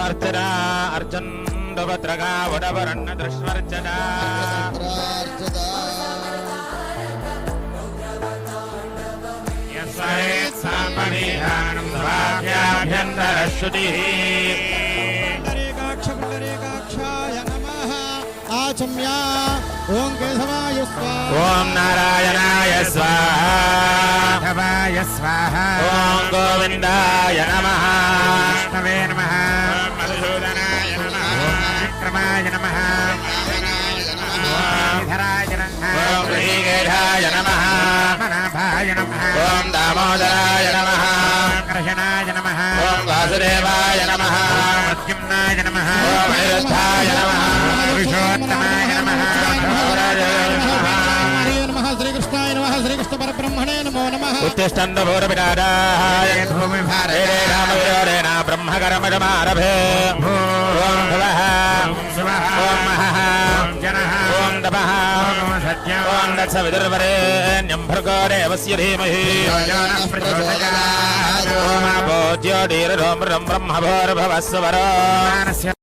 अर्चना अर्जुन भद्रगा वडवरन्न दृश्वर्चना आचम्या ओम केशवाय स्वाहा ओम नारायणाय स्वाहा ओम गोविंदाय नमः विष्णवे नमः मधुसूदनाय नमः विक्रमाय नमः धराय नमः ओम ऋषिकेशाय नमः मनाभाय नमः ओम दामोदराय नमः कृष्णाय नमः ओम वासुदेवाय नमः प्रद्युम्नाय नमः ओम अनिरुद्धाय नमः पुरुषोत्तमाय नमः श्रीकृष्णाय नमः श्रीकृष्ण परब्रह्मणे नमो नमः उत्तिष्ठन्त भूरपिडादाय भूमिभारे रामविरोधेन ब्रह्मकर्मजमारभे ओम भवः ओम महः जनः ओम तपः ओम सत्यम् ओम दत्सवितुर्वरेण्यं भर्गो देवस्य धीमहि प्रचोदयात् ओम भोज्योतिर्ब्रह्म ब्रह्मभूर्भुवः स्वरो